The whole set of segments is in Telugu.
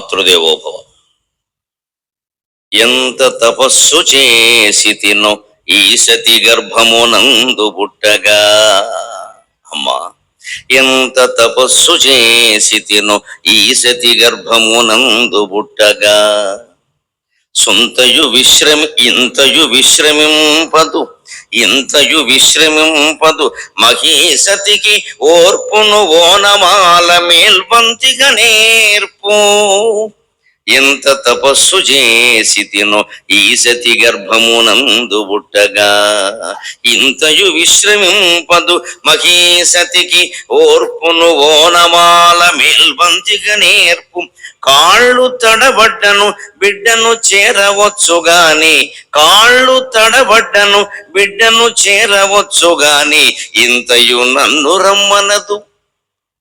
మాతృదేవోభవ. ఎంత తపస్సు చేసి తినో ఈ సతి గర్భమునందు పుట్టగా. అమ్మా, ఎంత తపస్సు చేసి తినో ఈ సతి గర్భమునందు పుట్టగా. ఇంతయు విశ్రమింపదు మహీసతికి ఓర్పును ఓనమాల మేల్బంతిగా నేర్పు. ఎంత తపస్సు చేసి తినో ఈ సతి గర్భమునందు పుట్టగా. ఇంతయు విశ్రమింపదు మహీసతికి ఓర్పును ఓనమాల మేల్బంతిగా నేర్పు. కాళ్ళు తడబడ్డను బిడ్డను చేరవచ్చుగాని, ఇంతయు నన్ను రమ్మనదు.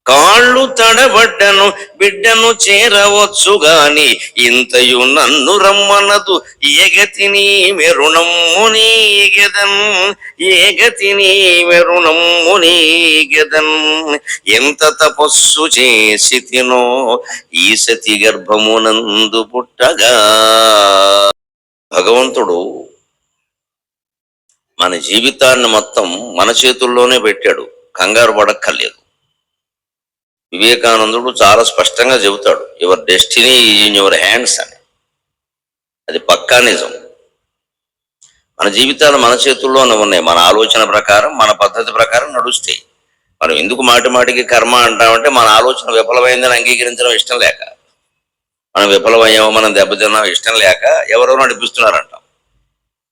కాళ్ళు తడబడ్డను బిడ్డను చేరవచ్చుగాని, ఇంతయు నన్ను రమ్మనదు. ఏ గతిని మెరుణమ్ము నీగెదన్. ఎంత తపస్సు చేసి తినో ఈ సతి గర్భమునందు పుట్టగా. భగవంతుడు మన జీవితాన్ని మొత్తం మన చేతుల్లోనే పెట్టాడు, కంగారు పడక్కర్లేదు. వివేకానందుడు చాలా స్పష్టంగా చెబుతాడు, your destiny is in your hands అని. అది పక్కా నిజం. మన జీవితాలు మన చేతుల్లోనే ఉన్నాయి. మన ఆలోచన ప్రకారం, మన పద్ధతి ప్రకారం నడుస్తాయి. మనం ఎందుకు మాటికి కర్మ అంటామంటే మన ఆలోచన విఫలమైందని అంగీకరించడం ఇష్టం లేక, మనం విఫలమయ్యామో, మనం దెబ్బతిన్నాం ఇష్టం లేక ఎవరో నడిపిస్తున్నారంటాం.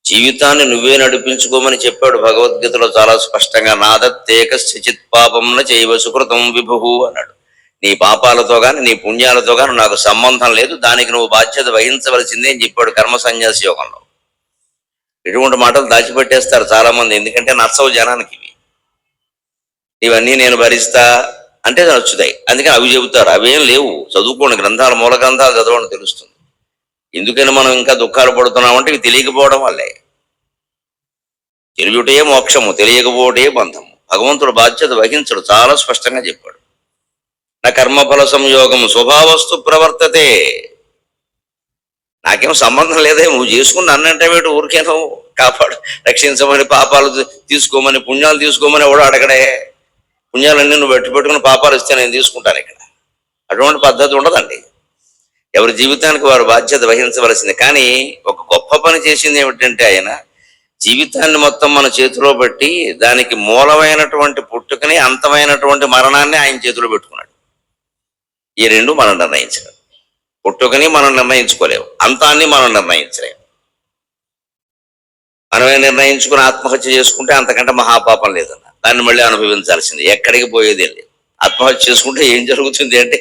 జీవితాన్ని నువ్వే నడిపించుకోమని చెప్పాడు భగవద్గీతలో చాలా స్పష్టంగా. నాదత్తేక చిత్ పాపంన చైవ సుకృతం విభు అన్నాడు. నీ పాపాలతో కానీ నీ పుణ్యాలతో కానీ నాకు సంబంధం లేదు, దానికి నువ్వు బాధ్యత వహించవలసిందే అని చెప్పాడు కర్మ సన్యాసి యోగంలో. ఇటువంటి మాటలు దాచిపెట్టేస్తారు చాలా మంది, ఎందుకంటే నచ్చవు జనానికి ఇవి. ఇవన్నీ నేను భరిస్తా అంటే నచ్చుతాయి, అందుకని అవి చెబుతారు. అవేం లేవు, చదువుకోండి, గ్రంథాలు, మూల గ్రంథాలు చదవడం తెలుస్తుంది. ఎందుకని మనం ఇంకా దుఃఖాలు పడుతున్నామంటే ఇవి తెలియకపోవడం వల్లే. తెలియటే మోక్షము, తెలియకపోవటే బంధము. భగవంతుడు బాధ్యత వహించడు, చాలా స్పష్టంగా చెప్పాడు. నా కర్మఫల సంయోగం స్వభావస్తు ప్రవర్తతే. నాకేం సంబంధం లేదే, నువ్వు చేసుకుని అన్నంటే వీటి ఊరికేనో కాపాడు, రక్షించమని, పాపాలు తీసుకోమని, పుణ్యాలు తీసుకోమని ఎవడో అడగడే. పుణ్యాలన్నీ నువ్వు పెట్టుకుని పాపాలు ఇస్తే నేను తీసుకుంటాను. ఇక్కడ అటువంటి పద్ధతి ఉండదండి. ఎవరి జీవితానికి వారు బాధ్యత వహించవలసింది. కానీ ఒక గొప్ప పని చేసింది ఏమిటంటే, ఆయన జీవితాన్ని మొత్తం మన చేతిలో పెట్టి దానికి మూలమైనటువంటి పుట్టుకని, అంతమైనటువంటి మరణాన్ని ఆయన చేతిలో పెట్టుకున్నాడు. ఈ రెండు మనం నిర్ణయించలేము. పుట్టుకని మనం నిర్ణయించుకోలేము, అంతాన్ని మనం నిర్ణయించలేము. మనమే నిర్ణయించుకుని ఆత్మహత్య చేసుకుంటే అంతకంటే మహాపాపం లేదన్న, దాన్ని మళ్ళీ అనుభవించాల్సింది, ఎక్కడికి పోయేది లేదు. ఆత్మహత్య చేసుకుంటే ఏం జరుగుతుంది అంటే,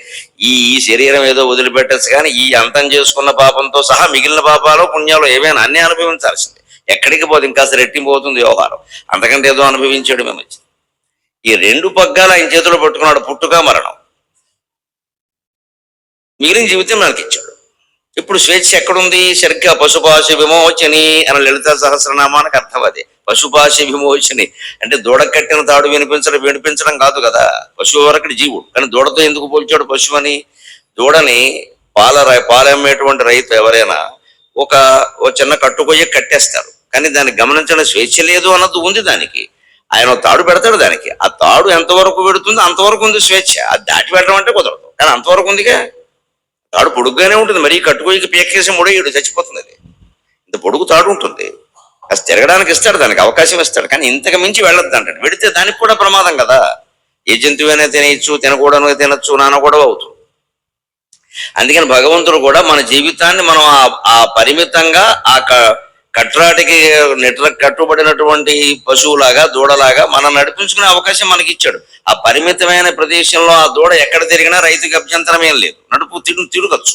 ఈ శరీరం ఏదో వదిలిపెట్టచ్చు, కానీ ఈ అంతం చేసుకున్న పాపంతో సహా మిగిలిన పాపాలు పుణ్యాలు ఏమైనా అన్నీ అనుభవించాల్సిందే. ఎక్కడికి పోదు, ఇంకా రెట్టింపు అవుతుంది వ్యవహారం. అంతకంటే ఏదో అనుభవించాడు మేము. ఈ రెండు పగ్గాలు ఆయన చేతిలో పెట్టుకున్నాడు, పుట్టుక మరణం. మిగిలిన జీవితం మనకి ఇచ్చాడు. ఇప్పుడు స్వేచ్ఛ ఎక్కడుంది? సరిగ్గా పశుపాశ విమోచని అని లలితా సహస్రనామానికి అర్థం అదే. పశుపాశ విమోచని అంటే దూడ కట్టిన తాడు వినిపించడం కాదు కదా. పశువు వరకటి జీవుడు, కానీ దూడతో ఎందుకు పోల్చాడు పశువు అని? దూడని పాలమ్మేటువంటి రైతు ఎవరైనా ఒక చిన్న కట్టుకొయ్య కట్టేస్తారు, కానీ దాన్ని గమనించడం స్వేచ్ఛ లేదు అన్నది ఉంది దానికి. ఆయన తాడు పెడతాడు, దానికి ఆ తాడు ఎంతవరకు పెడుతుందో అంతవరకు ఉంది స్వేచ్ఛ. అది దాటి పెట్టడం అంటే కుదరదు, కానీ అంతవరకు ఉందిగా. తాడు పొడుగ్గానే ఉంటుంది, మరీ కట్టుకోయికి పీకేసి ముడేయడు, చచ్చిపోతుంది. అది ఇంత పొడుగు తాడు ఉంటుంది, అది తిరగడానికి ఇస్తాడు, దానికి అవకాశం ఇస్తాడు, కానీ ఇంతకు మించి వెళ్ళొద్దు అంటాడు. వెడితే దానికి కూడా ప్రమాదం కదా. ఏ జంతువైనా తినేయచ్చు, తినకూడదు తినచ్చు, నాన్న కూడా అవుతుంది. అందుకని భగవంతుడు కూడా మన జీవితాన్ని మనం ఆ పరిమితంగా ఆ కట్రాటికి కట్టుబడినటువంటి పశువులాగా, దూడలాగా మనం నడిపించుకునే అవకాశం మనకి ఇచ్చాడు. ఆ పరిమితమైన ప్రదేశంలో ఆ దూడ ఎక్కడ తిరిగినా రైతుకి అభ్యంతరం ఏం లేదు, తిరగచ్చు.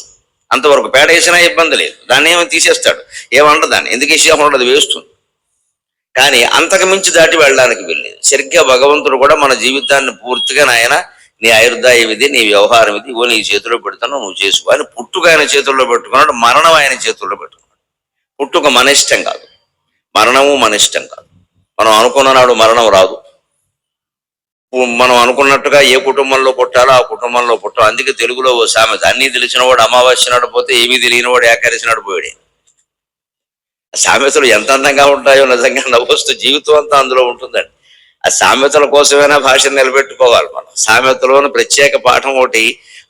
అంతవరకు పేడ వేసినా ఇబ్బంది లేదు, దాన్ని ఏమో తీసేస్తాడు, ఏమంటారు దాన్ని ఎందుకు వేసేయకుండా అది వేస్తుంది. కానీ అంతకు మించి దాటి వెళ్ళడానికి వెళ్ళలేదు. సరిగ్గా భగవంతుడు కూడా మన జీవితాన్ని పూర్తిగా, నాయన నీ ఆయుర్దాయం ఇది, నీ వ్యవహారం ఇది, నీ చేతిలో పెడతాను, నువ్వు చేసుకో అని పుట్టుక ఆయన చేతుల్లో పెట్టుకున్నాడు, మరణం ఆయన చేతుల్లో పెట్టుకున్నాడు. పుట్టుక మన ఇష్టం కాదు, మరణము మన ఇష్టం కాదు. మనం అనుకున్న నాడు మరణం రాదు. మనం అనుకున్నట్టుగా ఏ కుటుంబంలో పుట్టాలో ఆ కుటుంబంలో పుట్టాం. అందుకే తెలుగులో ఓ సామెత, అన్నీ తెలిసిన వాడు అమావాస్య నాడు పోతే ఏమీ తెలియని వాడు ఏకాదశి నాడు పోయాడు. ఆ సామెతలు ఎంత అందంగా ఉంటాయో నిజంగా నవ్వొస్తూ జీవితం అంతా అందులో ఉంటుందండి. ఆ సామెతల కోసమైనా భాషను నిలబెట్టుకోవాలి మనం. సామెతలోని ప్రత్యేక పాఠం ఒకటి,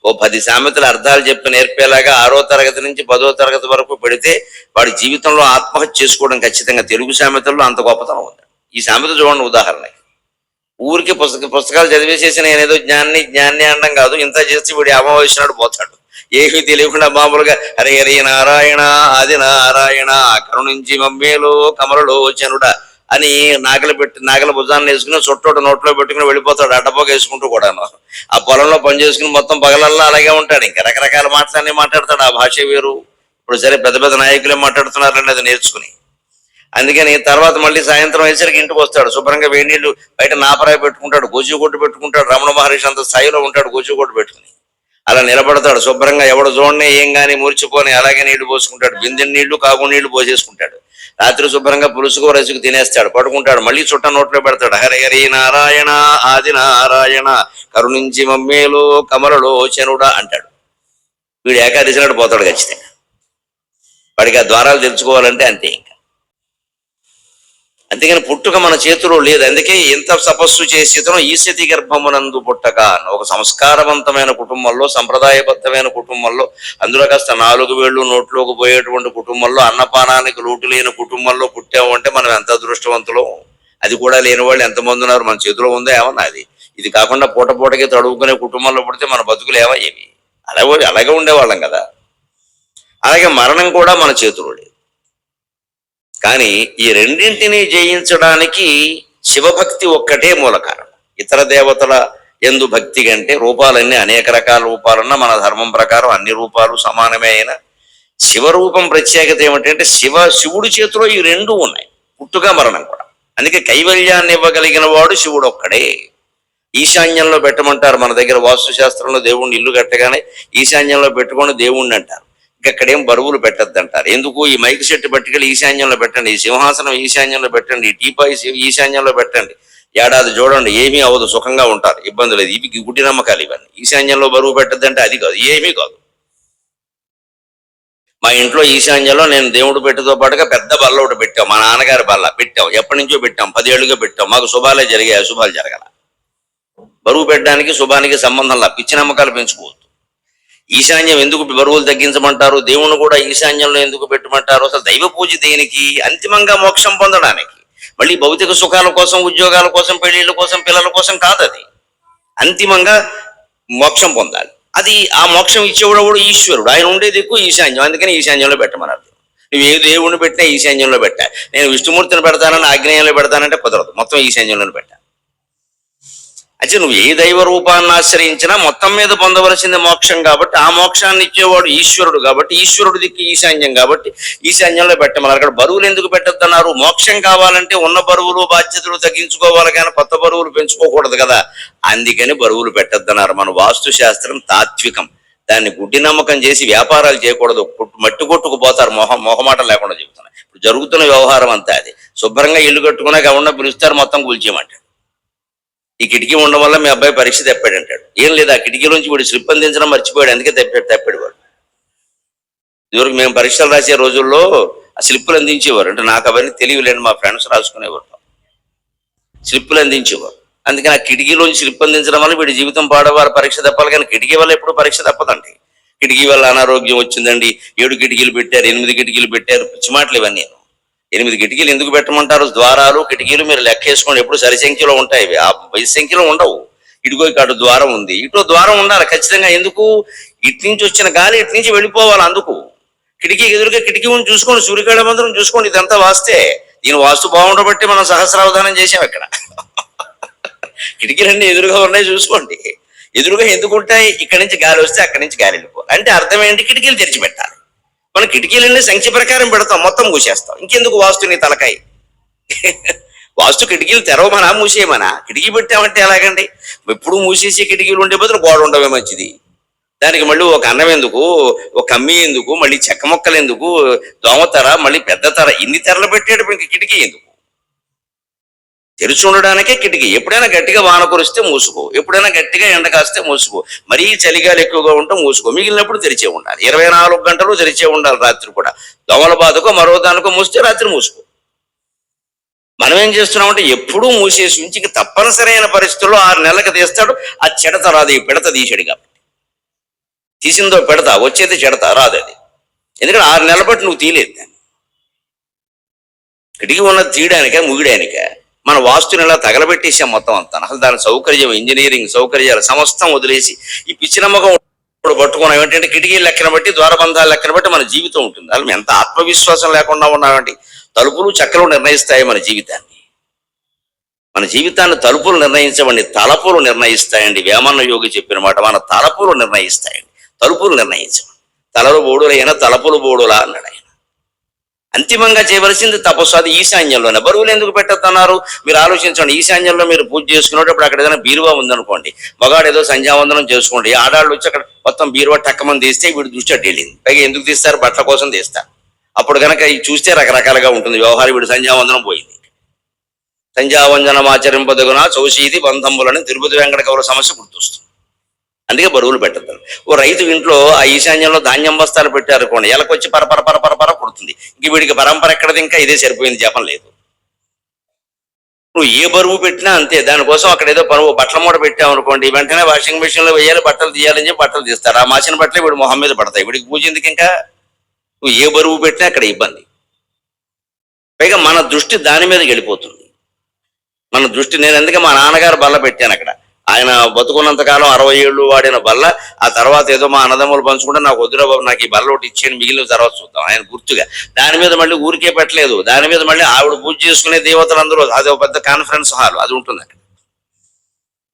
ఓ 10 సామెతల అర్థాలు చెప్పి నేర్పేలాగా 6వ తరగతి నుంచి 10వ తరగతి వరకు పెడితే వాడి జీవితంలో ఆత్మహత్య చేసుకోవడం ఖచ్చితంగా. తెలుగు సామెతల్లో అంత గొప్పతనం ఉంది. ఈ సామెత చూడండి ఉదాహరణకి. ఊరికి పుస్తకాలు చదివేసేసి నేనేదో జ్ఞాన్ని జ్ఞాన్ని అనడం కాదు, ఇంత చేసి వీడి అమావాస్య నాడు పోతాడు. ఏమీ తెలియకుండా మామూలుగా హరి హరి నారాయణ ఆది నారాయణ కరుణించి మమ్మేలో కమలలో చనుడ అని నాగల భుజాన్ని వేసుకుని చుట్టోట నోట్లో పెట్టుకుని వెళ్ళిపోతాడు, అడ్డపోక వేసుకుంటూ కూడాను. ఆ పొలంలో పని చేసుకుని మొత్తం పగలల్లా అలాగే ఉంటాడు. ఇంకా రకరకాల మాటలన్నీ మాట్లాడతాడు. ఆ భాష వేరు. ఇప్పుడు సరే పెద్ద పెద్ద నాయకులే మాట్లాడుతున్నారండి అది నేర్చుకుని. అందుకని తర్వాత మళ్ళీ సాయంత్రం అయ్యేసరికి ఇంటికి వస్తాడు, శుభ్రంగా వేడి నీళ్లు బయట నాపరాయి పెట్టుకుంటాడు, గోజుగొడ్డు పెట్టుకుంటాడు. రమణ మహర్షి అంత స్థాయిలో ఉంటాడు గోజుగొడ్డు పెట్టుకుని. అలా నిలబడతాడు శుభ్రంగా, ఎవడు చూడని ఏం గాని మూర్చిపోని అలాగే నీళ్లు పోసుకుంటాడు. బిందెని నీళ్లు కాగు నీళ్లు పోసేసుకుంటాడు. రాత్రి శుభ్రంగా పులుసుకు రసుకు తినేస్తాడు, పడుకుంటాడు. మళ్ళీ చుట్ట నోట్లో పెడతాడు, హరి హరి నారాయణ ఆది నారాయణ కరుణించి మమ్మేలో కమలలో చనుడా అంటాడు. వీడు ఏకాదశి నాడు పోతాడు ఖచ్చితంగా. వాడికి ఆ ద్వారాలు తెలుసుకోవాలంటే అంతే. ఇంకా అందుకని పుట్టుక మన చేతిలో లేదు. అందుకే ఎంత తపస్సు చేసేతనో ఈశతి గర్భమునందు పుట్టక. ఒక సంస్కారవంతమైన కుటుంబంలో, సంప్రదాయబద్ధమైన కుటుంబంలో, అందులో కాస్త 4 వేళ్ళు నోట్లోకి పోయేటువంటి కుటుంబంలో, అన్నపానానికి లోటు లేని కుటుంబంలో పుట్టాము అంటే మనం ఎంత అదృష్టవంతులో. అది కూడా లేని వాళ్ళు ఎంతమంది ఉన్నారు. మన చేతిలో ఉందో ఏమన్నా అది. ఇది కాకుండా పూటకి తడువుకునే కుటుంబంలో పుడితే మన బతుకులు ఏమయ్యేవి. అలాగే ఉండేవాళ్ళం కదా. అలాగే మరణం కూడా మన చేతిలో లేదు. కానీ ఈ రెండింటినీ జయించడానికి శివభక్తి ఒక్కటే మూల కారణం. ఇతర దేవతల ఎందు భక్తి కంటే రూపాలన్నీ అనేక రకాల రూపాలున్నా మన ధర్మం ప్రకారం అన్ని రూపాలు సమానమే. అయినా శివరూపం ప్రత్యేకత ఏమిటంటే శివుడి చేతిలో ఈ రెండు ఉన్నాయి, పుట్టుక మరణం కూడా. అందుకే కైవల్యాన్ని ఇవ్వగలిగిన వాడు శివుడు ఒక్కడే. ఈశాన్యంలో పెట్టమంటారు మన దగ్గర వాస్తు శాస్త్రంలో. దేవుణ్ణి ఇల్లు కట్టగానే ఈశాన్యంలో పెట్టుకొని దేవుణ్ణి అంటారు. ఇక్కడేం బరువులు పెట్టద్దంటారు. ఎందుకు? ఈ మైక్ సెట్ పట్టుకెళ్ళి ఈశాన్యంలో పెట్టండి, ఈ సింహాసనం ఈశాన్యంలో పెట్టండి, ఈ టీపాయి ఈశాన్యంలో పెట్టండి, ఏడాది చూడండి ఏమీ అవ్వదు, సుఖంగా ఉంటారు, ఇబ్బంది లేదు. ఇవి గుడ్డి నమ్మకాలు ఇవన్నీ. ఈశాన్యంలో బరువు పెట్టద్దంటే అది కాదు, ఏమీ కాదు. మా ఇంట్లో ఈశాన్యంలో నేను దేవుడు పెట్టితో పాటుగా పెద్ద బల్ల ఒకటి పెట్టాం. మా నాన్నగారి బల్ల పెట్టాం, ఎప్పటి నుంచో పెట్టాం, 10 ఏళ్ళుగా పెట్టాం. మాకు శుభాలే జరిగాయి, అశుభాలు జరగాల. బరువు పెట్టడానికి శుభానికి సంబంధంలా పిచ్చి నమ్మకాలు పెంచుకోవద్దు. ఈశాన్యం ఎందుకు బరువులు తగ్గించమంటారు, దేవుణ్ణి కూడా ఈశాన్యంలో ఎందుకు పెట్టమంటారు? అసలు దైవ పూజ దేనికి? అంతిమంగా మోక్షం పొందడానికి. మళ్ళీ భౌతిక సుఖాల కోసం, ఉద్యోగాల కోసం, పెళ్లిళ్ళ కోసం, పిల్లల కోసం కాదు. అది అంతిమంగా మోక్షం పొందాలి. అది ఆ మోక్షం ఇచ్చేవాడు ఈశ్వరుడు. ఆయన ఉండేది ఎక్కువ ఈశాన్యం. అందుకని ఈశాన్యంలో పెట్టమన్నారు. నువ్వు ఏ దేవుణ్ణి పెట్టినా ఈశాన్యంలో పెట్టా. నేను విష్ణుమూర్తిని పెడతానని ఆగ్నేయంలో పెడతానంటే కుదరదు, మొత్తం ఈశాన్యంలో పెట్టా. అయితే నువ్వు ఏ దైవ రూపాన్ని ఆశ్రయించినా మొత్తం మీద పొందవలసింది మోక్షం కాబట్టి, ఆ మోక్షాన్ని ఇచ్చేవాడు ఈశ్వరుడు కాబట్టి, ఈశ్వరుడు దిక్కు ఈశాన్యం కాబట్టి ఈశాన్యంలో పెట్టమన్నారు. అక్కడ బరువులు ఎందుకు పెట్టద్దన్నారు? మోక్షం కావాలంటే ఉన్న బరువులు బాధ్యతలు తగ్గించుకోవాలి కానీ కొత్త బరువులు పెంచుకోకూడదు కదా. అందుకని బరువులు పెట్టద్దన్నారు. మన వాస్తు శాస్త్రం తాత్వికం. దాన్ని గుడ్డి నమ్మకం చేసి వ్యాపారాలు చేయకూడదు. మట్టి కొట్టుకుపోతారు, మొహమాట లేకుండా చెబుతున్నాయి. ఇప్పుడు జరుగుతున్న వ్యవహారం అంతా అది. శుభ్రంగా ఇల్లు కట్టుకున్నాక ఎవరన్నా పిలుస్తారు, మొత్తం కూల్చేయమంటాడు. ఈ కిటికీ ఉండడం వల్ల మీ అబ్బాయి పరీక్ష తప్పాడు అంటాడు. ఏం లేదు, ఆ కిటికీలోంచి వీడు స్లిప్ అందించడం మర్చిపోయాడు, అందుకే తప్పాడు వాడు. ఇదివరకు మేము పరీక్షలు రాసే రోజుల్లో ఆ స్లిప్పులు అందించేవారు. అంటే నాకు అవన్నీ తెలియలేండి, మా ఫ్రెండ్స్ రాసుకునేవారు, స్లిప్పులు అందించేవారు. అందుకని ఆ కిటికీలోంచి స్లిప్ అందించడం వల్ల వీడి జీవితం పాడవారు, పరీక్ష తప్పాలి. కానీ కిటికీ వల్ల ఎప్పుడు పరీక్ష తప్పదండి. కిటికీ వల్ల అనారోగ్యం వచ్చిందండి, 7 కిటికీలు పెట్టారు, 8 కిటికీలు పెట్టారు, పిచ్చి మాటలు ఇవన్నీ. 8 కిటికీలు ఎందుకు పెట్టమంటారు? ద్వారాలు కిటికీలు మీరు లెక్క వేసుకోండి, ఎప్పుడు సరి సంఖ్యలో ఉంటాయి. ఆ 10 సంఖ్యలో ఉండవు. ఇటుకో ఇక్కడ ద్వారం ఉంది, ఇటు ద్వారం ఉండాలి ఖచ్చితంగా. ఎందుకు? ఇటు నుంచి వచ్చిన గాలి ఇటు నుంచి వెళ్ళిపోవాలి. అందుకు కిటికీ ఎదురుగా కిటికీ ఉంది చూసుకోండి, సూర్యకాళ మందిరం చూసుకోండి, ఇదంతా వాస్తే. దీని వాస్తు బాగుండబట్టి మనం సహస్రావధానం చేసాం ఇక్కడ. కిటికీలన్నీ ఎదురుగా ఉన్నాయి చూసుకోండి. ఎదురుగా ఎందుకు ఉంటాయి? ఇక్కడి నుంచి గాలి వస్తే అక్కడి నుంచి గాలి వెళ్ళిపోవాలి. అంటే అర్థం ఏంటి? కిటికీలు తెరిచిపెట్టాలి. మనం కిటికీలన్నీ సంఖ్య ప్రకారం పెడతాం, మొత్తం మూసేస్తాం. ఇంకెందుకు వాస్తు నీ తలకాయ? వాస్తు కిటికీలు తెరవమనా మూసేయమనా? కిటికీ పెట్టామంటే ఎలాగండి? ఎప్పుడు మూసేసి కిటికీలు ఉండే బదులు గోడ ఉండవే మంచిది. దానికి మళ్ళీ ఒక అన్నం ఎందుకు, ఒక కమ్మి ఎందుకు, మళ్ళీ చెక్క మొక్కలు ఎందుకు, దోమ తెర, మళ్ళీ పెద్ద తెర, ఇన్ని తెరలు పెట్టేటప్పుడు ఇంక కిటికీ ఎందుకు? తెరిచి ఉండడానికే కిటికీ. ఎప్పుడైనా గట్టిగా వాన కురిస్తే మూసుకో, ఎప్పుడైనా గట్టిగా ఎండ కాస్తే మూసుకో, మరీ చలిగాలి ఎక్కువగా ఉంటే మూసుకో, మిగిలినప్పుడు తెరిచే ఉండాలి. 24 గంటలు తెరిచే ఉండాలి. రాత్రి కూడా దోమల బాధకో మరో దానికో మూస్తే రాత్రి మూసుకో. మనం ఏం చేస్తున్నామంటే ఎప్పుడూ మూసేసి ఉంచి ఇంక తప్పనిసరైన పరిస్థితుల్లో 6 నెలలకు తీస్తాడు. ఆ చెడత రాదు, ఈ పిడత తీసాడు కాబట్టి. తీసిందో పెడత, వచ్చేది చెడత రాదు అది. ఎందుకంటే 6 నెలల బట్టి నువ్వు తీయలేదు దాన్ని. కిటికీ ఉన్నది తీయడానిక ముగిడానిక? మన వాస్తుని ఇలా తగలబెట్టేసాం మొత్తం అంతా. అసలు దాని సౌకర్యం, ఇంజనీరింగ్ సౌకర్యాలు సమస్తం వదిలేసి ఈ పిచ్చి నమ్మకం ఇప్పుడు పట్టుకున్నాం. ఏంటంటే కిటికీలు లెక్కన బట్టి, ద్వారబంధాలు లెక్కన బట్టి మన జీవితం ఉంటుంది. అసలు ఎంత ఆత్మవిశ్వాసం లేకుండా ఉన్నామంటే తలుపులు చక్రం నిర్ణయిస్తాయి మన జీవితాన్ని. మన జీవితాన్ని తలుపులు నిర్ణయించవండి, తలపులు నిర్ణయిస్తాయండి. వేమన్న యోగి చెప్పిన మాట, మన తలపులు నిర్ణయిస్తాయండి, తలుపులు నిర్ణయించవండి. తలలు బోడులైనా తలపులు బోడులా అన్నాడు ఆయన. అంతిమంగా చేయవలసింది తపస్సు. అది ఈశాన్యంలోనే. బరువులు ఎందుకు పెట్టద్దన్నారు? మీరు ఆలోచించండి. ఈశాన్యంలో మీరు పూజ చేసుకునేటప్పుడు అక్కడ ఏదైనా బీరువా ఉందనుకోండి, మగాడు ఏదో సంధ్యావందనం చేసుకోండి, ఆడాళ్ళు వచ్చి అక్కడ మొత్తం బీరువా టక్కమని తీస్తే వీడు దృష్టి అటు వెళ్ళింది. పైగా ఎందుకు తీస్తారు? బట్టల కోసం తీస్తారు. అప్పుడు కనుక చూస్తే రకరకాలుగా ఉంటుంది వ్యవహారం. వీడు సంధ్యావందనం పోయింది. సంధ్యావందనం ఆచరింపదగున చౌషీది బంధంబులని తిరుపతి వెంకట కవుల సమస్య గుర్తొస్తుంది. అందుకే బరువులు పెట్టద్దు. ఓ రైతు ఇంట్లో ఆ ఈశాన్యంలో ధాన్యం బస్తాలు పెట్టారనుకోండి, ఎలకొచ్చి పరపర పరపర పర కొడుతుంది. ఇంక వీడికి పరంపర ఎక్కడది? ఇంకా ఇదే సరిపోయింది, జపం లేదు. నువ్వు ఏ బరువు పెట్టినా అంతే. దానికోసం అక్కడ ఏదో బరువు బట్టల మూట పెట్టామనుకోండి, వెంటనే వాషింగ్ మెషిన్ లో వేయాలి, బట్టలు తీయాలని చెప్పి బట్టలు తీస్తారు. ఆ మాసిన బట్టలే వీడి మొహం మీద పడతాయి. వీడికి పూజ ఎందుకు? ఇంకా నువ్వు ఏ బరువు పెట్టినా అక్కడ ఇబ్బంది. పైగా మన దృష్టి దాని మీద వెళ్ళిపోతుంది. మన దృష్టి, నేను అందుకే మా నాన్నగారు బల్ల పెట్టాను అక్కడ. ఆయన బతుకున్నంత కాలం 60 ఏళ్ళు వాడిన బల్ల. ఆ తర్వాత ఏదో మా అన్నదమ్ములు పంచుకుంటే, నాకు వద్దురా బాబు, నాకు ఈ బల్ల ఒకటి ఇచ్చేయండి, మిగిలిన తర్వాత చూద్దాం ఆయన గుర్తుగా. దాని మీద మళ్ళీ ఊరికే పెట్టలేదు. దాని మీద మళ్ళీ ఆవిడ పూజ చేసుకునే దేవతలందరూ, అది ఒక పెద్ద కాన్ఫరెన్స్ హాల్ అది ఉంటుంది అక్కడ.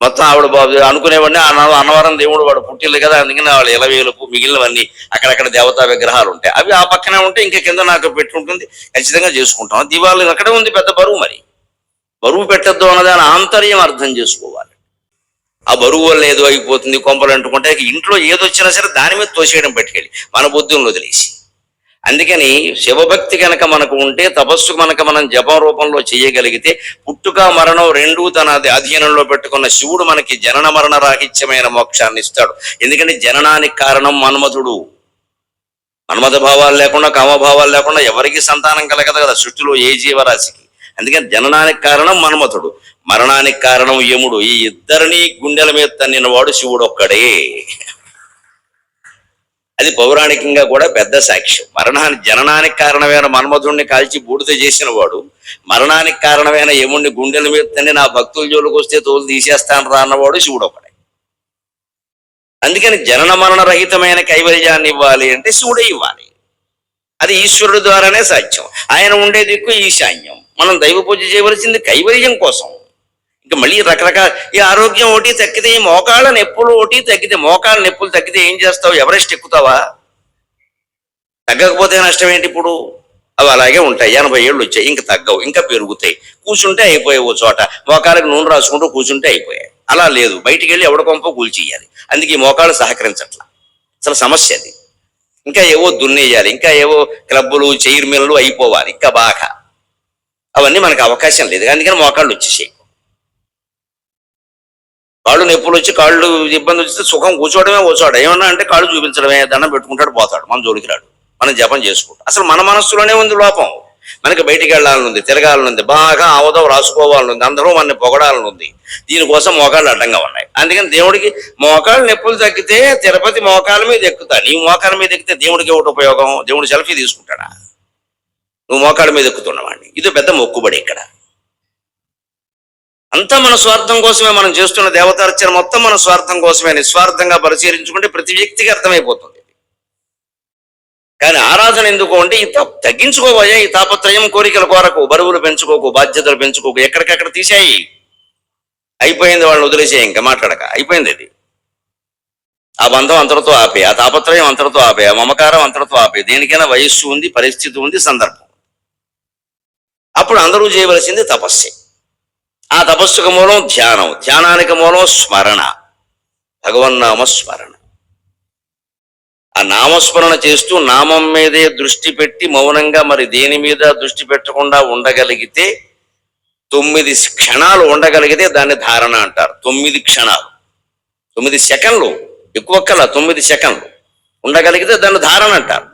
మొత్తం ఆవిడ బాబు అనుకునేవాడిని అన్నవరం దేవుడు వాడు పుట్టిల్లు కదా, అందుకని వాళ్ళు ఇలవేలుపు మిగిలినవన్నీ అక్కడక్కడ దేవతా విగ్రహాలు ఉంటాయి. అవి ఆ పక్కనే ఉంటే ఇంకా కింద నాకు పెట్టుకుంటుంది. ఖచ్చితంగా చేసుకుంటాం. దివాళి అక్కడే ఉంది పెద్ద బరువు. మరి బరువు పెట్టద్దు అన్నదాని ఆంతర్యం అర్థం చేసుకోవాలి. ఆ బరువు వల్ల ఏదో అయిపోతుంది, కొంపలు అంటుకుంటే ఇంట్లో ఏదొచ్చినా సరే దాని మీద తోసేయడం పట్టుకెళ్ళి మన బుద్ధులను వదిలేసి. అందుకని శివభక్తి కనుక మనకు ఉంటే, తపస్సు కనుక మనం జపం రూపంలో చేయగలిగితే, పుట్టుక మరణం రెండూ తన అధీనంలో పెట్టుకున్న శివుడు మనకి జనన మరణ రాహిత్యమైన మోక్షాన్ని ఇస్తాడు. ఎందుకంటే జననానికి కారణం మన్మధుడు. మన్మథ భావాలు లేకుండా, కామభావాలు లేకుండా ఎవరికి సంతానం కలగదు కదా సృష్టిలో ఏ జీవరాశికి. అందుకని జననానికి కారణం మన్మథుడు, మరణానికి కారణం యముడు. ఈ ఇద్దరిని గుండెల మీద తన్నిన వాడు శివుడు ఒక్కడే. అది పౌరాణికంగా కూడా పెద్ద సాక్ష్యం. జననానికి కారణమైన మన్మధుడిని కాల్చి బూడిద చేసిన వాడు, మరణానికి కారణమైన యముడిని గుండెల మీద తన్ని నా భక్తుల జోలికి వస్తే తోలు తీసేస్తాను రా అన్నవాడు శివుడు ఒక్కడే. అందుకని జనన మరణ రహితమైన కైవల్యాన్ని ఇవ్వాలి అంటే శివుడే ఇవ్వాలి. అది ఈశ్వరుడు ద్వారానే సాధ్యం. ఆయన ఉండే దిక్కు ఈశాన్యం. మనం దైవ పూజ చేయవలసింది కైవల్యం కోసం. ఇంకా మళ్ళీ రకరకాల ఈ ఆరోగ్యం ఒకటి తగ్గితే, ఈ మోకాళ్ళ నొప్పులు ఒకటి తగ్గితే, మోకాళ్ళ నొప్పులు తగ్గితే ఏం చేస్తావు? ఎవరెస్ట్ ఎక్కుతావా? తగ్గకపోతే నష్టం ఏంటి? ఇప్పుడు అవి అలాగే ఉంటాయి. 80 ఏళ్ళు వచ్చాయి, ఇంకా తగ్గవు, ఇంకా పెరుగుతాయి. కూర్చుంటే అయిపోయాయి. ఓ చోట మోకాళ్ళకి నూనె రాసుకుంటూ కూర్చుంటే అయిపోయాయి. అలా లేదు, బయటికి వెళ్ళి ఎవడ కొంప కూల్చేయాలి. అందుకే ఈ మోకాళ్ళు సహకరించట్లా. అసలు సమస్య అది. ఇంకా ఏవో దున్నేయాలి, ఇంకా ఏవో క్లబ్బులు చైర్మన్లు అయిపోవాలి ఇంకా బాగా. అవన్నీ మనకు అవకాశం లేదు. అందుకని మోకాళ్ళు వచ్చేసాయి. కాళ్ళు నొప్పులు వచ్చి, కాళ్ళు ఇబ్బంది వస్తే సుఖం కూర్చోవడమే కూర్చోడు. ఏమన్నా అంటే కాళ్ళు చూపించడమే, దండం పెట్టుకుంటాడు, పోతాడు, మన జోలికి రాడు. మనం జపం చేసుకుంటాం. అసలు మన మనస్సులోనే ఉంది లోపం. మనకి బయటికి వెళ్ళాలనుంది, తిరగాలనుంది, బాగా ఆవదం రాసుకోవాలనుంది, అందరూ మనని పొగడాలనుంది. దీనికోసం మోకాళ్ళు అడ్డంగా ఉన్నాయి. అందుకని దేవుడికి మోకాళ్ళు నొప్పులు తగ్గితే తిరుపతి మోకాళ్ళ మీద ఎక్కుతా. నీ మోకాళ్ళ మీద ఎక్కితే దేవుడికి ఒకటి ఉపయోగం? దేవుడు సెల్ఫీ తీసుకుంటాడా? నువ్వు మోకాళ్ళ మీద ఎక్కుతున్నవాడిని. ఇది పెద్ద మొక్కుబడి. ఇక్కడ అంతా మన స్వార్థం కోసమే. మనం చేస్తున్న దేవతార్చన మొత్తం మన స్వార్థం కోసమే. నిస్వార్థంగా పరిశీలించుకుంటే ప్రతి వ్యక్తికి అర్థమైపోతుంది. కానీ ఆరాధన ఎందుకు అంటే తగ్గించుకోబోయే ఈ తాపత్రయం, కోరికల కోరకు, బరువులు పెంచుకోకు, బాధ్యతలు పెంచుకోకు, ఎక్కడికక్కడ తీసేయి. అయిపోయింది, వాళ్ళని వదిలేసేయి, ఇంకా మాట్లాడక అయిపోయింది. అది ఆ బంధం అంతటితో ఆపే, ఆ తాపత్రయం అంతటితో ఆపే, ఆ మమకారం అంతటితో ఆపే. దేనికైనా వయస్సు ఉంది, పరిస్థితి ఉంది, సందర్భం. అప్పుడు అందరూ చేయవలసింది తపస్సే. ఆ తపస్సుకు మూలం ధ్యానం, ధ్యానానికి మూలం స్మరణ, భగవన్నామ స్మరణ. ఆ నామస్మరణ చేస్తూ నామం మీదే దృష్టి పెట్టి మౌనంగా మరి దేని మీద దృష్టి పెట్టకుండా ఉండగలిగితే 9 క్షణాలు ఉండగలిగితే దాన్ని ధారణ అంటారు. 9 క్షణాలు, 9 సెకండ్లు, ఎక్కువ కల 9 సెకండ్లు ఉండగలిగితే దాన్ని ధారణ అంటారు.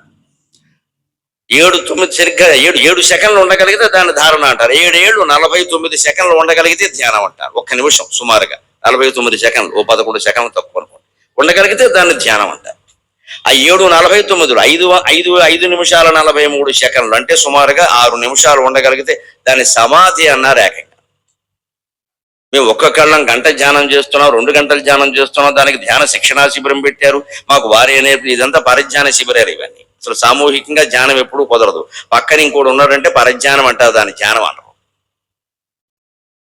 7-9 సరిగ్గా 7 సెకండ్లు ఉండగలిగితే దాన్ని ధారణ అంటారు. 7 ఏళ్ళు 49 సెకండ్లు ఉండగలిగితే ధ్యానం అంటారు. ఒక్క నిమిషం సుమారుగా 49 సెకండ్లు, ఓ 11 సెకండ్లు తక్కువ అనుకోండి, ఉండగలిగితే దాన్ని ధ్యానం అంటారు. ఆ 7:49 5 నిమిషాల 43 సెకండ్లు అంటే సుమారుగా 6 నిమిషాలు ఉండగలిగితే దాన్ని సమాధి అన్నారు. ఏకంగా మేము ఒక్క కళ్ళం గంట ధ్యానం చేస్తున్నాం, 2 గంటలు ధ్యానం చేస్తున్నాం, దానికి ధ్యాన శిక్షణా శిబిరం పెట్టారు, మాకు వారే నేర్పి, ఇదంతా పరధ్యాన శిబిరాలు ఇవన్నీ. అసలు సామూహికంగా ధ్యానం ఎప్పుడూ కుదరదు. పక్కన ఇంకోటి ఉన్నాడంటే పరధ్యానం అంటారు, దాన్ని ధ్యానం అనరు.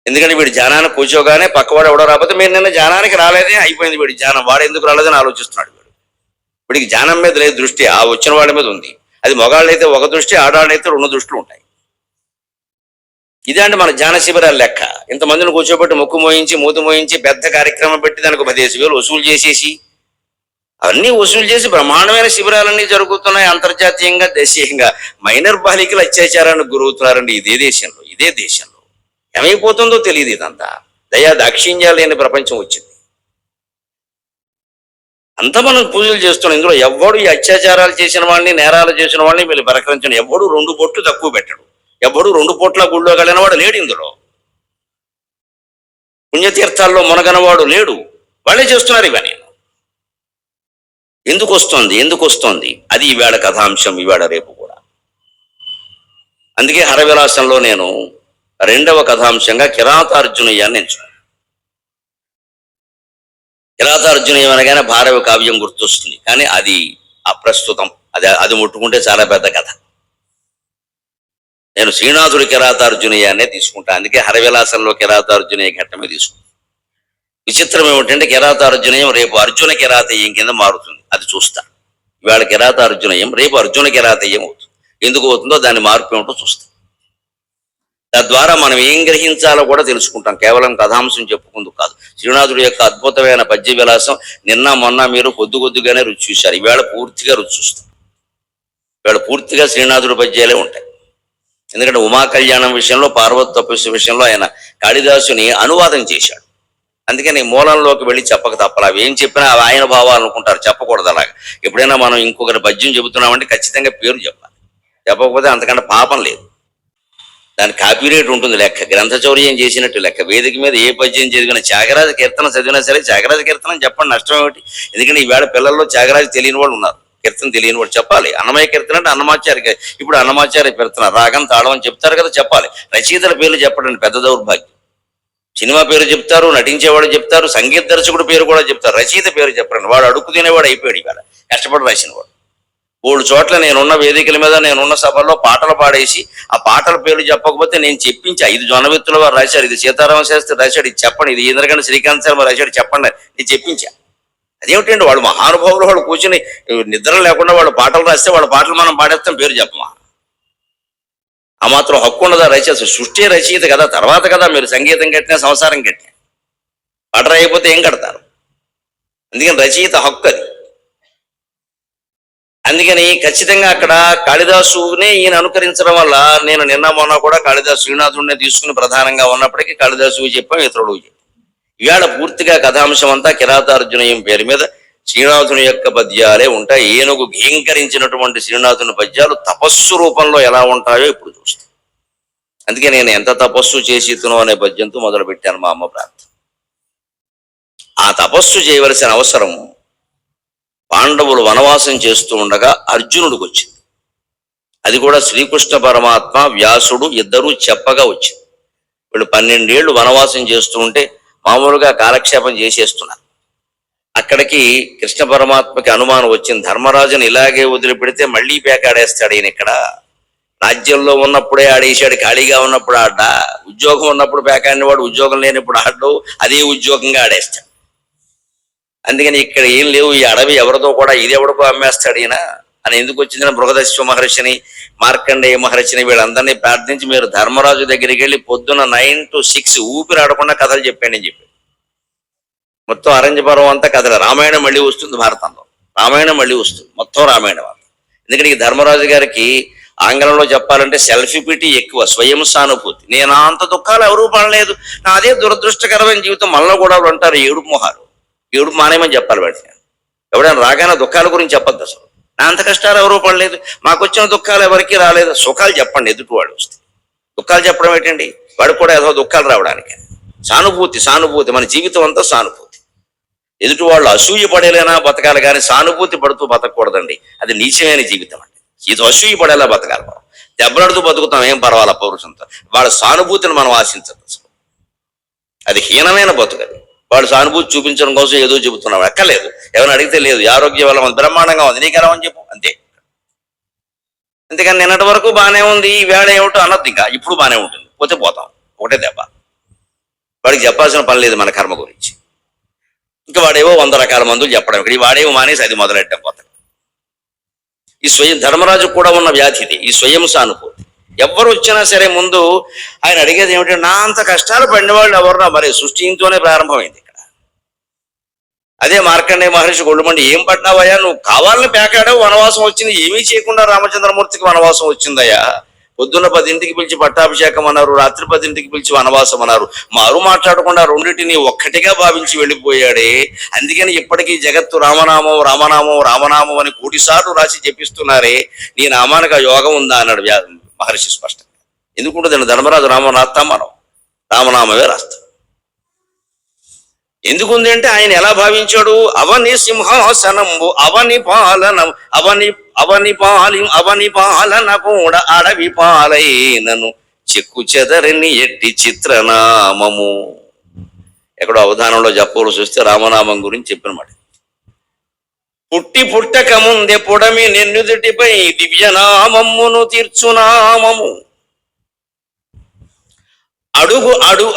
ఎందుకంటే వీడి ధ్యానానికి కూర్చోగానే పక్కవాడు ఎవడో రాకపోతే మీరు నిన్న ధ్యానానికి రాలేదే, అయిపోయింది వీడి ధ్యానం, వాడు ఎందుకు రాలేదని ఆలోచిస్తున్నాడు. వీడికి ధ్యానం మీద లేదు దృష్టి, ఆ వచ్చిన వాళ్ళ మీద ఉంది. అది మగాళ్ళైతే ఒక దృష్టి, ఆడవాళ్ళైతే 2 దృష్టిలు ఉంటాయి. ఇదే అంటే మన ధ్యాన శిబిరాల లెక్క. ఇంతమందిని కూర్చోబెట్టి ముక్కు మోయించి మూతి మోయించి పెద్ద కార్యక్రమం పెట్టి దానికి 15,000 వసూలు చేసేసి అవన్నీ వసూలు చేసి బ్రహ్మాండమైన శిబిరాలన్నీ జరుగుతున్నాయి. అంతర్జాతీయంగా దేశీయంగా మైనర్ బాలికలు అత్యాచారానికి గురవుతున్నారండి ఇదే దేశంలో. ఏమైపోతుందో తెలియదు. ఇదంతా దయా దాక్షిణ్యాలు లేని ప్రపంచం వచ్చింది. అంతా మనం పూజలు చేస్తున్నాం. ఇందులో ఎవ్వడు ఈ అత్యాచారాలు చేసిన వాడిని, నేరాలు చేసిన వాడిని వీళ్ళు పరకరించడం, ఎవ్వడు 2 బొట్లు తక్కువ పెట్టడు, ఎవ్వడు 2 పూట్ల గుళ్ళో కలిగిన వాడు లేడు. ఇందులో పుణ్యతీర్థాల్లో మునగనవాడు లేడు. వాళ్ళే చేస్తున్నారు ఇవన్నీ. ఎందుకు వస్తోంది అది ఈవేళ కథాంశం, ఈవేళ రేపు కూడా. అందుకే హరవిలాసంలో నేను 2వ కథాంశంగా కిరాతార్జునీయాన్ని ఎంచుకున్నాను. కిరాతార్జునీయం అనగానే భారవి కావ్యం గుర్తొస్తుంది, కానీ అది అప్రస్తుతం. అది ముట్టుకుంటే చాలా పెద్ద కథ. నేను శ్రీనాథుడి కిరాతార్జునీయాన్నే తీసుకుంటా. అందుకే హరవిలాసంలో కిరాతార్జునీయ ఘట్టమే తీసుకుంటాను. విచిత్రం ఏమిటంటే కిరాతార్జునయం రేపు అర్జున కిరాతయ్యం కింద మారుతుంది. అది చూస్తా. ఇవాళ కిరాతార్జునయం రేపు అర్జున కిరాతయ్యం అవుతుంది. ఎందుకు అవుతుందో దాని మార్పు ఏమిటో చూస్తాం. తద్వారా మనం ఏం గ్రహించాలో కూడా తెలుసుకుంటాం, కేవలం కథాంశం చెప్పుకుందుకు కాదు. శ్రీనాథుడి యొక్క అద్భుతమైన పద్య విలాసం నిన్న మొన్న మీరు కొద్దిగానే రుచి చూశారు. ఈవేళ పూర్తిగా రుచి చూస్తాం. ఈవేళ పూర్తిగా శ్రీనాథుడి పద్యాలే ఉంటాయి. ఎందుకంటే ఉమా కళ్యాణం విషయంలో, పార్వతి తపస్సు విషయంలో ఆయన కాళిదాసుని అనువాదం చేశాడు. అందుకని మూలంలోకి వెళ్ళి చెప్పక తప్పలా. అవి ఏం చెప్పినా అవి ఆయన భావాలు అనుకుంటారు, చెప్పకూడదు అలాగా. ఎప్పుడైనా మనం ఇంకొకరి పద్యం చెబుతున్నామంటే ఖచ్చితంగా పేరు చెప్పాలి. చెప్పకపోతే అంతకంటే పాపం లేదు. దాని కాపీరేట్ ఉంటుంది లెక్క, గ్రంథచౌర్యం చేసినట్టు లెక్క. వేదిక మీద ఏ పద్యం చదివినా, త్యాగరాజ కీర్తన చదివినా సరే త్యాగరాజ కీర్తన చెప్పండి, నష్టం ఏమిటి? ఎందుకంటే ఈవేళ పిల్లల్లో త్యాగరాజు తెలియని వాళ్ళు ఉన్నారు, కీర్తన తెలియని వాళ్ళు. చెప్పాలి. అన్నమయ్య కీర్తన అంటే అన్నమాచార్య, ఇప్పుడు అన్నమాచార్య కీర్తన రాగం తాళం అని చెప్తారు కదా, చెప్పాలి. రచయితల పేర్లు చెప్పడం పెద్ద దౌర్భాగ్యం. సినిమా పేరు చెప్తారు, నటించేవాడు చెప్తారు, సంగీత దర్శకుడు పేరు కూడా చెప్తారు, రచయిత పేరు చెప్పండి. వాడు అడుగు తినేవాడు అయిపోయాడు ఇవాళ, కష్టపడి రాసినవాడు. 3 చోట్ల నేనున్న వేదికల మీద, నేనున్న సభల్లో పాటలు పాడేసి ఆ పాటల పేర్లు చెప్పకపోతే నేను చెప్పించా. ఇది జొన్నవిత్తుల వారు రాశారు, ఇది సీతారామ శాస్త్రి రాశాడు, ఇది చెప్పండి, ఇది ఇంద్రగంట శ్రీకాంత్ శర్మ రాశాడు, చెప్పండి, నేను చెప్పించా. అదేమిటండి, వాళ్ళు మహానుభావులు, వాళ్ళు కూర్చుని నిద్ర లేకుండా వాళ్ళు పాటలు రాస్తే వాళ్ళ పాటలు మనం పాడేస్తాం, పేరు చెప్పమా? ఆ మాత్రం హక్కు ఉండదా రచయిత? సృష్టి రచయిత కదా, తర్వాత కదా మీరు సంగీతం కట్టినా సంసారం కట్టినా. పాట రాయకపోతే ఏం కడతారు? అందుకని రచయిత హక్కు అది. అందుకని ఖచ్చితంగా అక్కడ కాళిదాసునే ఈయన అనుకరించడం వల్ల, నేను నిన్న మొన్న కూడా కాళిదాసు శ్రీనాథుడినే తీసుకుని ప్రధానంగా ఉన్నప్పటికీ కాళిదాసు చెప్పాం, ఇతరుడు చెప్పాం. ఇవాళ పూర్తిగా కథాంశం అంతా కిరాతార్జునయం పేరు మీద శ్రీనాథుని యొక్క పద్యాలే ఉంటాయి. ఏనుగు ఘీంకరించినటువంటి శ్రీనాథుని పద్యాలు తపస్సు రూపంలో ఎలా ఉంటాయో ఇప్పుడు చూస్తాం. అందుకే నేను ఎంత తపస్సు చేసితునో అనే పద్యంతో మొదలు పెట్టాను మా అమ్మ ప్రార్థన. ఆ తపస్సు చేయవలసిన అవసరం పాండవులు వనవాసం చేస్తూ ఉండగా అర్జునుడికి వచ్చింది. అది కూడా శ్రీకృష్ణ పరమాత్మ, వ్యాసుడు ఇద్దరూ చెప్పగా వచ్చింది. వీళ్ళు 12 ఏళ్ళు వనవాసం చేస్తూ ఉంటే మామూలుగా కాలక్షేపం చేసేస్తున్నారు. అక్కడికి కృష్ణ పరమాత్మకి అనుమానం వచ్చింది, ధర్మరాజుని ఇలాగే వదిలిపెడితే మళ్ళీ పేకాడేస్తాడు ఈయన. ఇక్కడ రాజ్యంలో ఉన్నప్పుడే ఆడేశాడు, ఖాళీగా ఉన్నప్పుడు ఆడ్డా, ఉద్యోగం ఉన్నప్పుడు పేకాడిన వాడు ఉద్యోగం లేనప్పుడు ఆడ్డు, అదే ఉద్యోగంగా ఆడేస్తాడు. అందుకని ఇక్కడ ఏం లేవు, ఈ అడవి ఎవరితో కూడా ఇది ఎవరికో అమ్మేస్తాడు ఈయన అని ఎందుకు వచ్చిందని బృహదశ్వ మహర్షిని, మార్కండేయ మహర్షిని వీళ్ళందరినీ ప్రార్థించి మీరు ధర్మరాజు దగ్గరికి వెళ్ళి పొద్దున్న 9 to 6 ఊపిరాడకుండా కథలు చెప్పండి అని చెప్పి మొత్తం అరంజపర్వం అంతా కథలు. రామాయణం మళ్ళీ వస్తుంది భారతంలో, రామాయణం మళ్ళీ వస్తుంది, మొత్తం రామాయణం అంతా. ఎందుకంటే ఈ ధర్మరాజు గారికి ఆంగ్లంలో చెప్పాలంటే సెల్ఫీ పిటీ ఎక్కువ, స్వయం సానుభూతి. నేను అంత దుఃఖాలు ఎవరూ పడలేదు, నాదే దురదృష్టకరమైన జీవితం. మనలో కూడా అంటారు ఏడుపు మొహాలు. ఏడుపు మానేమని చెప్పాలి వాడిని. ఎవడైనా రాగానే దుఃఖాల గురించి చెప్పద్దు అసలు. నా అంత కష్టాలు ఎవరూ పడలేదు, మాకు వచ్చిన దుఃఖాలు ఎవరికి రాలేదు. సుఖాలు చెప్పండి ఎదుటి వాడు వస్తే. దుఃఖాలు చెప్పడం ఏంటండి? వాడు కూడా ఏదో దుఃఖాలు రావడానికి. సానుభూతి, సానుభూతి. మన జీవితం అంతా సానుభూతి. ఎదుటి వాళ్ళు అసూయ పడేలేనా బతకాలి, కానీ సానుభూతి పడుతూ బతకూడదండి. అది నీచమైన జీవితం అండి. ఇది అసూయ పడేలా బతకాలి. మనం దెబ్బలాడుతూ బతుకుతాం, ఏం పర్వాలా పౌరుషంతో. వాళ్ళ సానుభూతిని మనం ఆశించదు అసలు. అది హీనమైన బతుకది. వాడు సానుభూతి చూపించడం కోసం ఏదో చెబుతున్నాం, ఎక్కలేదు. ఎవరైనా అడిగితే లేదు, ఆరోగ్యం వల్ల మన బ్రహ్మాండంగా ఉంది, నీకు ఎలా అని చెప్పు, అంతే. అంతేకాని నిన్నటి వరకు బాగానే ఉంది, ఈ వేళ ఏమిటో అన్నది. ఇంకా ఇప్పుడు బాగానే ఉంటుంది, పోతే పోతాం, ఒకటే దెబ్బ. వాడికి చెప్పాల్సిన పని లేదు మన కర్మ గురించి. ఇంకా వాడేవో 100 రకాల మందులు చెప్పడం, ఇక్కడ వాడేవో మానేసి అది మొదలెట్టడం కొత్తగా. ఈ స్వయం ధర్మరాజు కూడా ఉన్న వ్యాధిది, ఈ స్వయం సానుభూతి. ఎవరు వచ్చినా సరే ముందు ఆయన అడిగేది ఏమిటంటే, నా అంత కష్టాలు పడిన వాళ్ళు ఎవరున్నా? మరి సృష్టింతోనే ప్రారంభమైంది ఇక్కడ. అదే మార్కండేయ మహర్షి గొళ్ళుమండి, ఏం పడ్డావయ్యా నువ్వు? కావాలని పేకాడావు, వనవాసం వచ్చింది. ఏమీ చేయకుండా రామచంద్రమూర్తికి వనవాసం వచ్చిందయ్యా. పొద్దున్న 10ంటికి పిలిచి పట్టాభిషేకం అన్నారు, రాత్రి 10ంటికి పిలిచి వనవాసం అన్నారు. మారు మాట్లాడకుండా రెండింటిని ఒక్కటిగా భావించి వెళ్ళిపోయాడే. అందుకని ఇప్పటికీ జగత్తు రామనామం రామనామం రామనామం అని 1,000 సార్లు రాసి చెప్పిస్తున్నారే. నీ నామానికి ఆ యోగం ఉందా అన్నాడు మహర్షి స్పష్టంగా. ఎందుకుంటుందండి? ధర్మరాజు రామం రాస్తాం, మనం రామనామమే రాస్తాం. ఎందుకుంది అంటే ఆయన ఎలా భావించాడు? అవని సింహాసనంబు అవని పాలనం అవని పాలన కూడా అడవి పాలైనను చెక్కు చెదరని ఎట్టి చిత్రనామము. ఎక్కడో అవధానంలో చెప్పవలసి వస్తే రామనామం గురించి చెప్పినమాట. పుట్టి పుట్టక ముందే పుడమి నెన్నుదుటిపై దివ్యనామమ్మును తీర్చునామము.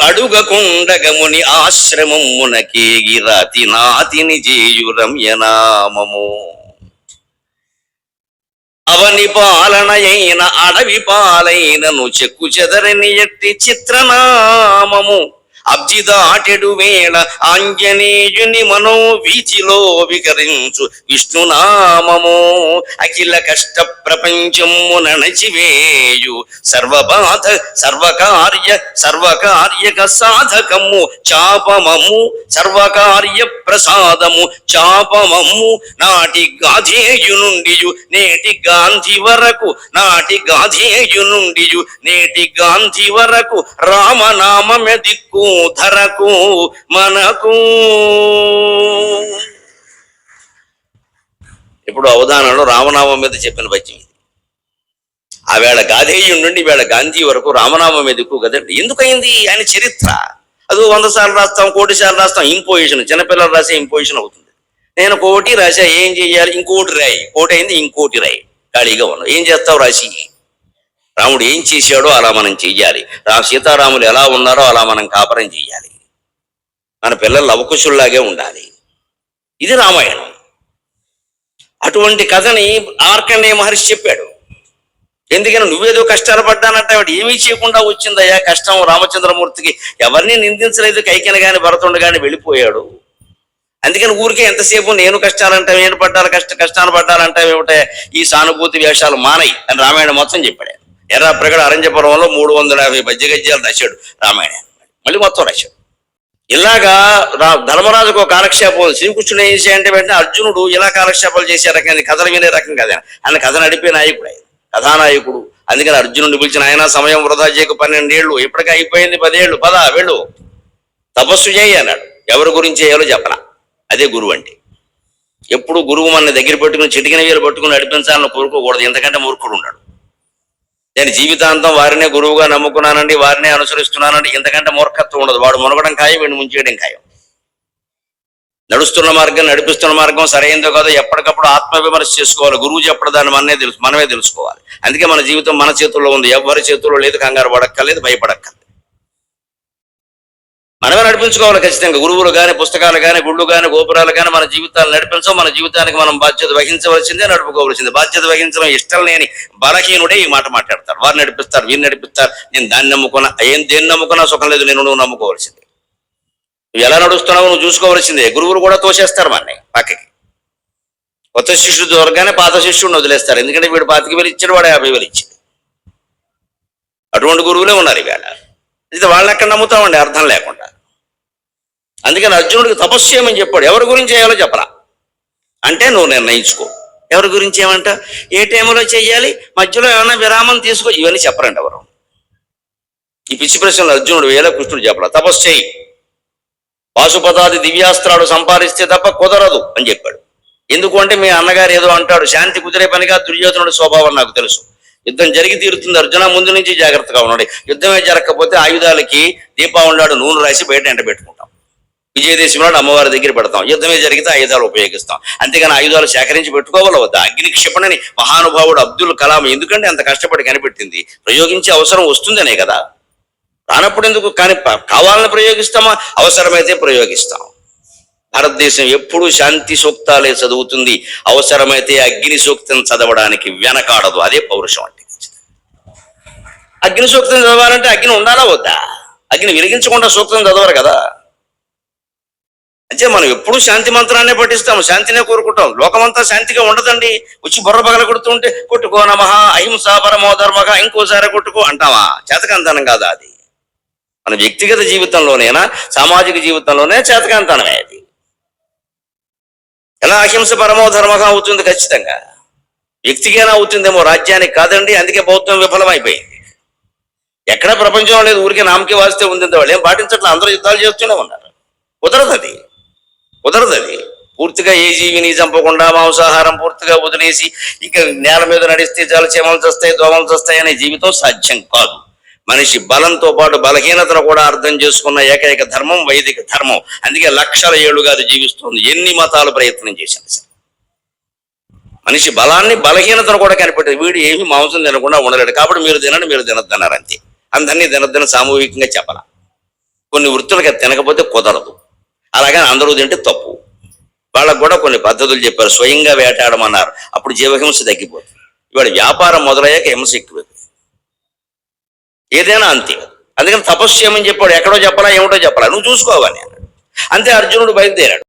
అడుగకుండగముని ఆశ్రమమునకేగి రాతి నాతిని జేయు రమ్యనామము. అవని పాలనయైన అడవి పాలైనను చెక్కు చెదరని ఎట్టి చిత్రనామము. అబ్జిదాటెడు వేళ ఆంజనేయుని మనో వీచిలో వికరించు విష్ణునామము. అఖిల కష్ట ప్రపంచము నణచివేయు సర్వకార్యక సాధకము చాపమము. సర్వకార్య ప్రసాదము చాపమము. నాటి గాధేయు నుండియు నేటి గాంధీ వరకు, నాటి గాధేయు నుండియు నేటి గాంధీ వరకు రామనామమే దిక్కు ధరకు మనకు. ఇప్పుడు అవధానంలో రామనామం మీద చెప్పిన పద్యం ఇది. ఆవేళ గాధేయం నుండి వేళ గాంధీ వరకు రామనామం మీద ఎక్కువ కదండి. ఎందుకయింది? ఆయన చరిత్ర. అదో 100 సార్లు రాస్తాం, 1,000 సార్లు రాస్తాం. ఇంపోజిషన్, చిన్నపిల్లలు రాసే ఇంపోజిషన్ అవుతుంది. నేను 1 రాసా, ఏం చెయ్యాలి? ఇంకోటి రాయి. 1 అయింది, ఇంకోటి రాయి. ఖాళీగా ఉన్నాం, ఏం చేస్తావు రాసి? రాముడు ఏం చేశాడో అలా మనం చెయ్యాలి. సీతారాములు ఎలా ఉన్నారో అలా మనం కాపరం చెయ్యాలి. మన పిల్లలు లవకుశుల్లాగే ఉండాలి. ఇది రామాయణం. అటువంటి కథని మార్కండేయ మహర్షి చెప్పాడు. ఎందుకని నువ్వేదో కష్టాలు పడ్డానంటే వాడు ఏమీ చేయకుండా వచ్చిందయ్యా కష్టం రామచంద్రమూర్తికి. ఎవరిని నిందించలేదు, కైకెన గాని భరతుండు గాని వెళ్ళిపోయాడు. అందుకని ఊరికే ఎంతసేపు నేను కష్టాలంటావు, నేను పడ్డాలి కష్టాలు పడ్డాలంటావు ఏమిటే, ఈ సానుభూతి వేషాలు మానయి అని రామాయణం మొత్తం చెప్పాడు. ఎర్ర ప్రగడ అరంజపురంలో 350 పద్య గద్యాలు రాశాడు రామాయణం. మళ్ళీ మొత్తం రాశాడు. ఇలాగా ధర్మరాజుకు కాలక్షేపం. శ్రీకృష్ణుడు ఏం చేయాలంటే వెంటనే అర్జునుడు ఇలా కాలక్షేపాలు చేసే రకం, కథలు వినే రకం కదా. ఆయన కథ నడిపే నాయకుడు, ఆయన కథానాయకుడు. అందుకని అర్జునుడిని పిలిచిన ఆయన సమయం వృధా చేయకు, 12 ఏళ్ళు ఇప్పటికీ అయిపోయింది, 10 ఏళ్ళు, పద వెళ్ళు తపస్సు చేయి అన్నాడు. ఎవరి గురించి చేయాలో చెప్పలా. అదే గురువు అంటే. ఎప్పుడు గురువు మన దగ్గర పెట్టుకుని చిటికిన వేలు పట్టుకుని నడిపించాలని కోరుకోకూడదు. ఎంతకంటే మూర్ఖుడు ఉన్నాడు. నేను జీవితాంతం వారినే గురువుగా నమ్ముకున్నానండి, వారినే అనుసరిస్తున్నానండి, ఇంతకంటే మూర్ఖత్వం ఉండదు. వాడు మునగడం ఖాయం, వీడిని ముంచేయడం ఖాయం. నడుస్తున్న మార్గం, నడిపిస్తున్న మార్గం సరైందో కాదో ఎప్పటికప్పుడు ఆత్మవిమర్శ చేసుకోవాలి. గురువు చెప్పడం దాన్ని మనమే తెలుసుకోవాలి. అందుకే మన జీవితం మన చేతుల్లో ఉంది, ఎవరి చేతుల్లో లేదు. కంగారు పడక్కర్లేదు, భయపడక్కర్లేదు. మనమే నడిపించుకోవాలి ఖచ్చితంగా. గురువులు కానీ, పుస్తకాలు కానీ, గుళ్ళు కానీ, గోపురాలు కానీ మన జీవితాలు నడిపించం. మన జీవితానికి మనం బాధ్యత వహించవలసిందే, నడుపుకోవాల్సిందే. బాధ్యత వహించడం ఇష్టం లేని బలహీనుడే ఈ మాట మాట్లాడతారు. వారు నడిపిస్తారు, వీరు నడిపిస్తారు, నేను దాన్ని నమ్ముకున్నా, దేన్ని నమ్ముకున్నా సుఖం లేదు, నువ్వు నమ్ముకోవాల్సిందే. నువ్వు ఎలా నడుస్తున్నావు నువ్వు చూసుకోవాల్సిందే. గురువులు కూడా తోసేస్తారు మనని పక్కకి. కొత్త శిష్యుడు దొరకగానే పాత శిష్యుడిని వదిలేస్తారు. ఎందుకంటే వీడు 25,000 ఇచ్చాడు, వాడు 50,000 ఇచ్చాడు. అటువంటి గురువులే ఉన్నారు ఈవేళ. ఇది వాళ్ళని ఎక్కడ నమ్ముతామండి అర్థం లేకుండా. అందుకని అర్జునుడికి తపస్సు చేయమని చెప్పాడు. ఎవరి గురించి చేయాలో చెప్పరా అంటే నువ్వు నిర్ణయించుకో. ఎవరి గురించి ఏమంట, ఏ టైంలో చెయ్యాలి, మధ్యలో ఏమైనా విరామం తీసుకో, ఇవన్నీ చెప్పరండి ఎవరు. ఈ పిచ్చి ప్రశ్నలు అర్జునుడు వేళ కృష్ణుడు చెప్పరా. తపస్సు చేయి, పాశుపతాది దివ్యాస్త్రాలు సంపాదిస్తే తప్ప కుదరదు అని చెప్పాడు. ఎందుకు అంటే మీ అన్నగారు ఏదో అంటాడు, శాంతి కుదిరే పనిగా దుర్యోధనుడి స్వభావం నాకు తెలుసు. యుద్ధం జరిగి తీరుతుంది అర్జున, ముందు నుంచి జాగ్రత్తగా ఉన్నాడు. యుద్ధమే జరగకపోతే ఆయుధాలకి దీపావళి నాడు నూనె రాసి బయట ఎండ పెట్టుకుంటాం. విజయదశమి నాడు అమ్మవారి దగ్గర పెడతాం. యుద్ధమే జరిగితే ఆయుధాలు ఉపయోగిస్తాం. అంతేగాని ఆయుధాలు సేకరించి పెట్టుకోవాలి వద్దా. అగ్ని క్షిపణిని మహానుభావుడు అబ్దుల్ కలాం ఎందుకంటే అంత కష్టపడి కనిపెట్టింది, ప్రయోగించే అవసరం వస్తుందనే కదా. రానప్పుడు ఎందుకు కానీ కావాలని ప్రయోగిస్తామా, అవసరమైతే ప్రయోగిస్తాం. భారతదేశం ఎప్పుడూ శాంతి సూక్తాలే చదువుతుంది, అవసరమైతే అగ్ని సూక్తం చదవడానికి వెనకాడదు. అదే పౌరుషం అంటే. అగ్ని సూక్తం చదవాలంటే అగ్ని ఉండాలా వద్దా? అగ్ని వెలిగించకుండా సూక్తం చదవరు కదా. అంటే మనం ఎప్పుడు శాంతి మంత్రాన్నే పఠిస్తాము, శాంతినే కోరుకుంటాం. లోకమంతా శాంతిగా ఉండదండి. వచ్చి బుర్ర పగల కొడుతుంటే కొట్టుకో నమః అహింస పరమో ధర్మగా ఇంకోసారి కొట్టుకో అంటావా? చేతకంతనం కాదా అది? మన వ్యక్తిగత జీవితంలోనేనా, సామాజిక జీవితంలోనే చేతకంతనమే అది. ఎలా అహింస పరమో ధర్మగా అవుతుంది? ఖచ్చితంగా వ్యక్తిగానే అవుతుందేమో, రాజ్యానికి కాదండి. అందుకే బౌద్ధం విఫలమైపోయింది. ఎక్కడ ప్రపంచం లేదు, ఊరికే నామకి వాస్తే ఉంది. వాళ్ళు ఏం పాటించట్లా, అందరూ యుద్ధాలు చేస్తూనే ఉన్నారు. కుదరదు అది. పూర్తిగా ఏ జీవిని చంపకుండా మాంసాహారం పూర్తిగా వదిలేసి ఇక నేల మీద నడిస్తే చాలా చీమలు చస్తాయి, దోమలు చస్తాయి అనే జీవితం సాధ్యం కాదు. మనిషి బలంతో పాటు బలహీనతను కూడా అర్థం చేసుకున్న ఏకైక ధర్మం వైదిక ధర్మం. అందుకే లక్షల ఏళ్లుగా అది జీవిస్తుంది. ఎన్ని మతాలు ప్రయత్నం చేసింది సార్. మనిషి బలాన్ని బలహీనతను కూడా కనిపెట్టేది. వీడు ఏమి మాంసం తినకుండా ఉండలేడు, కాబట్టి మీరు తినండి, మీరు తినొద్దన్నారు అంతే. అందరినీ తినొద్దని సామూహికంగా చెప్పాల. కొన్ని వృత్తులకి తినకపోతే కుదరదు, అలాగని అందరూ తింటే తప్పు. వాళ్ళకు కూడా కొన్ని పద్ధతులు చెప్పారు. స్వయంగా వేటాడమన్నారు, అప్పుడు జీవహింస తగ్గిపోతుంది. ఇవాళ వ్యాపారం మొదలయ్యాక హింస ఎక్కువైపోయింది. ఏదైనా అంతే. అందుకని తపస్సు చేయమని చెప్పాడు. ఎక్కడో చెప్పాలా, ఏమిటో చెప్పాలా, నువ్వు చూసుకోవాలి. అంతే. అర్జునుడు బయలుదేరాడు.